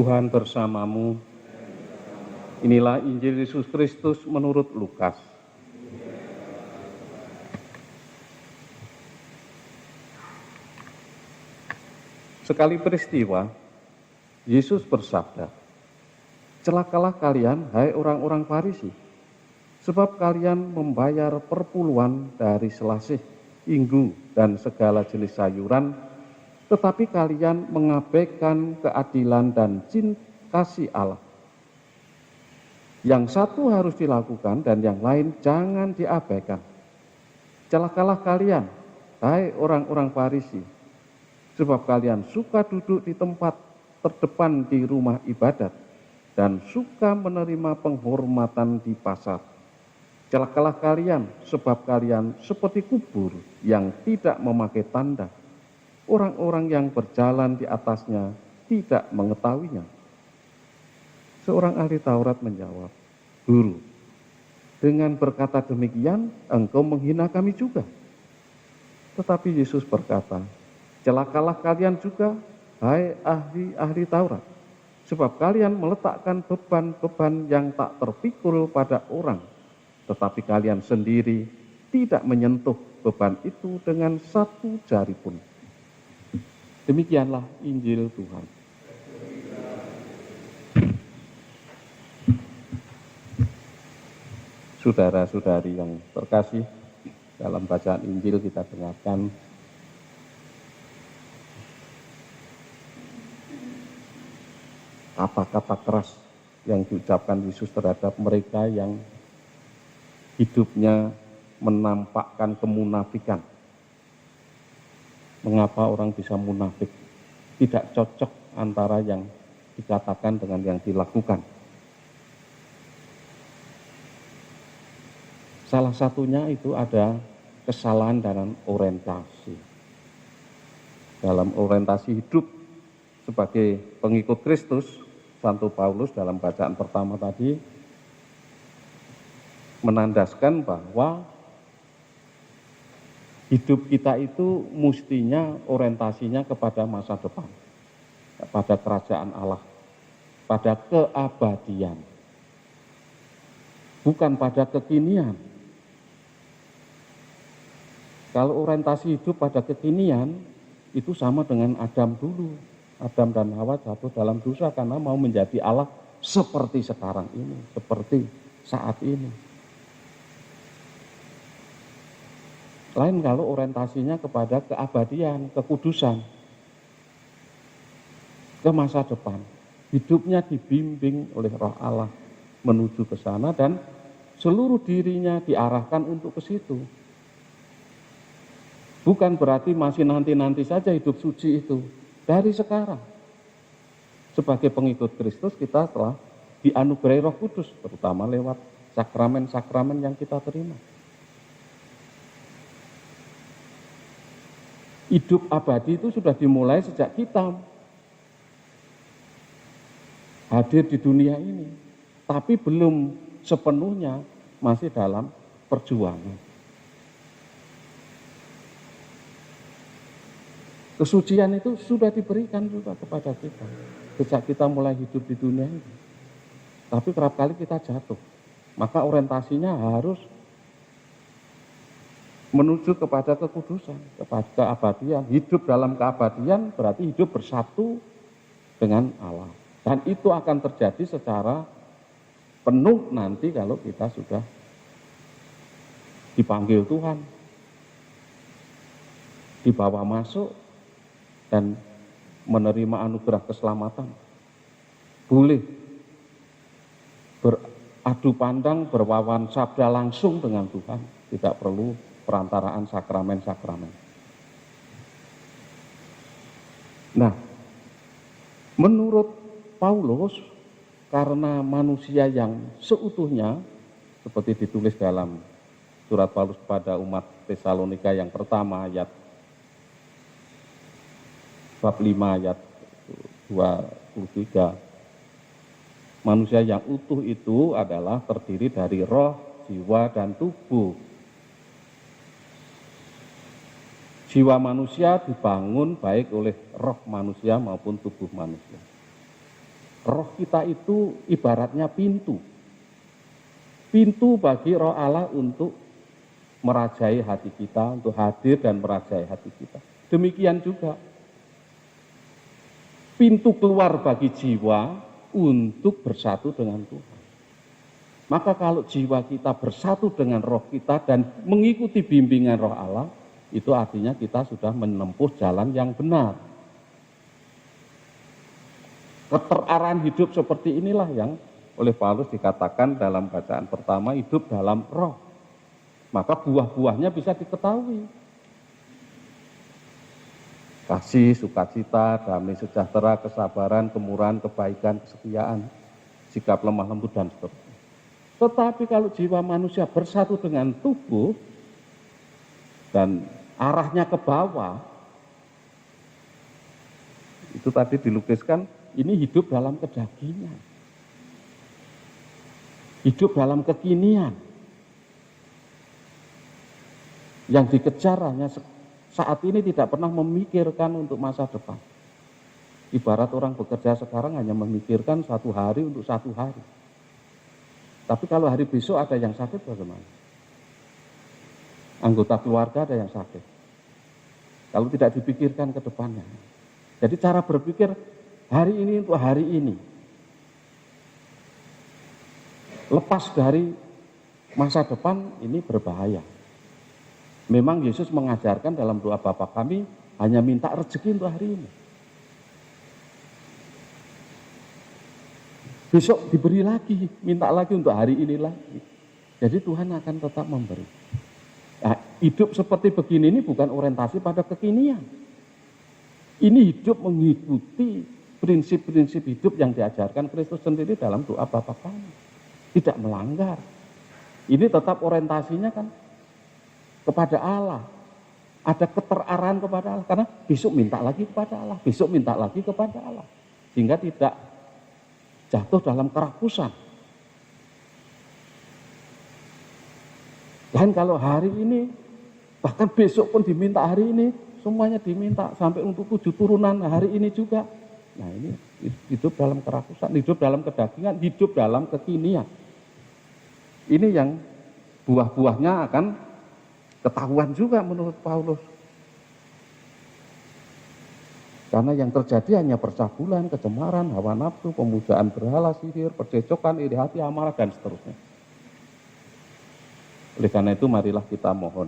Tuhan bersamamu. Inilah Injil Yesus Kristus menurut Lukas. Sekali peristiwa, Yesus bersabda, "Celakalah kalian, hai orang-orang Farisi, sebab kalian membayar perpuluhan dari selasih, inggu, dan segala jenis sayuran, tetapi kalian mengabaikan keadilan dan cinta kasih Allah. Yang satu harus dilakukan dan yang lain jangan diabaikan. Celakalah kalian, hai orang-orang Farisi, sebab kalian suka duduk di tempat terdepan di rumah ibadat dan suka menerima penghormatan di pasar. Celakalah kalian, sebab kalian seperti kubur yang tidak memakai tanda. Orang-orang yang berjalan di atasnya tidak mengetahuinya." Seorang ahli Taurat menjawab, "Guru, dengan berkata demikian engkau menghina kami juga." Tetapi Yesus berkata, "Celakalah kalian juga, hai ahli-ahli Taurat, sebab kalian meletakkan beban-beban yang tak terpikul pada orang, tetapi kalian sendiri tidak menyentuh beban itu dengan satu jari pun." Demikianlah Injil Tuhan. Saudara-saudari yang terkasih, dalam bacaan Injil kita dengarkan kata-kata keras yang diucapkan Yesus terhadap mereka yang hidupnya menampakkan kemunafikan. Mengapa orang bisa munafik? Tidak cocok antara yang dikatakan dengan yang dilakukan. Salah satunya itu ada kesalahan dalam orientasi. Dalam orientasi hidup sebagai pengikut Kristus, Santo Paulus dalam bacaan pertama tadi menandaskan bahwa hidup kita itu mestinya orientasinya kepada masa depan, pada kerajaan Allah, pada keabadian, bukan pada kekinian. Kalau orientasi hidup pada kekinian, itu sama dengan Adam dulu. Adam dan Hawa jatuh dalam dosa karena mau menjadi Allah seperti sekarang ini, seperti saat ini. Lain kalau orientasinya kepada keabadian, kekudusan, ke masa depan. Hidupnya dibimbing oleh Roh Allah menuju ke sana dan seluruh dirinya diarahkan untuk ke situ. Bukan berarti masih nanti-nanti saja hidup suci itu. Dari sekarang, sebagai pengikut Kristus kita telah dianugerahi Roh Kudus, terutama lewat sakramen-sakramen yang kita terima. Hidup abadi itu sudah dimulai sejak kita hadir di dunia ini, tapi belum sepenuhnya masih dalam perjuangan. Kesucian itu sudah diberikan juga kepada kita sejak kita mulai hidup di dunia ini. Tapi kerap kali kita jatuh. Maka orientasinya harus menuju kepada kekudusan, kepada keabadian. Hidup dalam keabadian berarti hidup bersatu dengan Allah. Dan itu akan terjadi secara penuh nanti kalau kita sudah dipanggil Tuhan, dibawa masuk dan menerima anugerah keselamatan. Boleh beradu pandang, berwawan sabda langsung dengan Tuhan. Tidak perlu perantaraan sakramen-sakramen. Nah, menurut Paulus, karena manusia yang seutuhnya, seperti ditulis dalam surat Paulus kepada umat Tesalonika yang pertama, ayat bab 5 ayat 23. Manusia yang utuh itu adalah terdiri dari roh, jiwa, dan tubuh. Jiwa manusia dibangun baik oleh roh manusia maupun tubuh manusia. Roh kita itu ibaratnya pintu. Pintu bagi roh Allah untuk merajai hati kita, untuk hadir dan merajai hati kita. Demikian juga pintu keluar bagi jiwa untuk bersatu dengan Tuhan. Maka kalau jiwa kita bersatu dengan roh kita dan mengikuti bimbingan roh Allah, itu artinya kita sudah menempuh jalan yang benar. Keterarahan hidup seperti inilah yang oleh Paulus dikatakan dalam bacaan pertama, hidup dalam roh. Maka buah-buahnya bisa diketahui. Kasih, sukacita, damai sejahtera, kesabaran, kemurahan, kebaikan, kesetiaan, sikap lemah lembut, dan seterusnya. Tetapi kalau jiwa manusia bersatu dengan tubuh dan arahnya ke bawah, itu tadi dilukiskan, ini hidup dalam kedagingan, hidup dalam kekinian. Yang dikejar hanya saat ini, tidak pernah memikirkan untuk masa depan. Ibarat orang bekerja sekarang hanya memikirkan satu hari untuk satu hari. Tapi kalau hari besok ada yang sakit bagaimana? Anggota keluarga ada yang sakit. Kalau tidak dipikirkan ke depannya. Jadi cara berpikir hari ini untuk hari ini. Lepas dari masa depan ini berbahaya. Memang Yesus mengajarkan dalam doa Bapa kami hanya minta rezeki untuk hari ini. Besok diberi lagi, minta lagi untuk hari ini lagi. Jadi Tuhan akan tetap memberi. Nah, hidup seperti begini ini bukan orientasi pada kekinian. Ini hidup mengikuti prinsip-prinsip hidup yang diajarkan Kristus sendiri dalam doa Bapa kami. Tidak melanggar. Ini tetap orientasinya kan kepada Allah. Ada keterarahan kepada Allah. Karena besok minta lagi kepada Allah. Besok minta lagi kepada Allah. Sehingga tidak jatuh dalam kerakusan. Dan kalau hari ini, bahkan besok pun diminta hari ini, semuanya diminta sampai untuk 7 turunan hari ini juga. Nah ini hidup dalam kerakusan, hidup dalam kedagingan, hidup dalam kekinian. Ini yang buah-buahnya akan ketahuan juga menurut Paulus. Karena yang terjadi hanya percabulan, kecemaran, hawa nafsu, pemujaan berhala, sihir, percecokan, iri hati, amarah, dan seterusnya. Oleh karena itu marilah kita mohon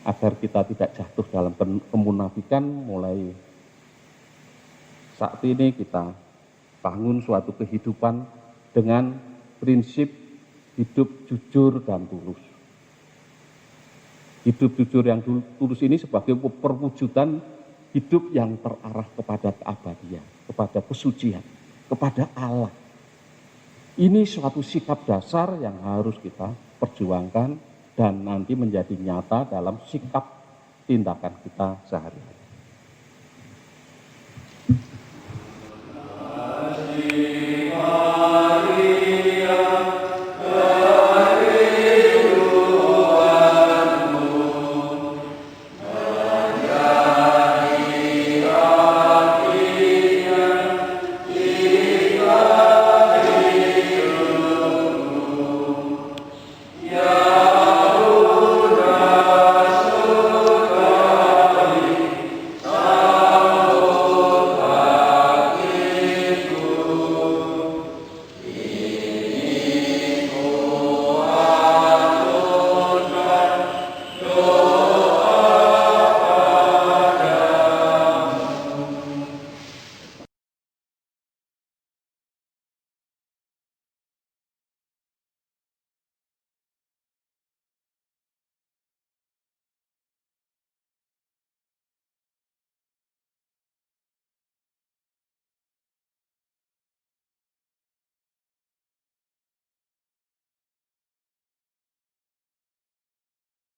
agar kita tidak jatuh dalam kemunafikan. Mulai saat ini kita bangun suatu kehidupan dengan prinsip hidup jujur dan tulus. Hidup jujur yang tulus ini sebagai perwujudan hidup yang terarah kepada keabadian, kepada kesucian, kepada Allah. Ini suatu sikap dasar yang harus kita perjuangkan dan nanti menjadi nyata dalam sikap tindakan kita sehari-hari.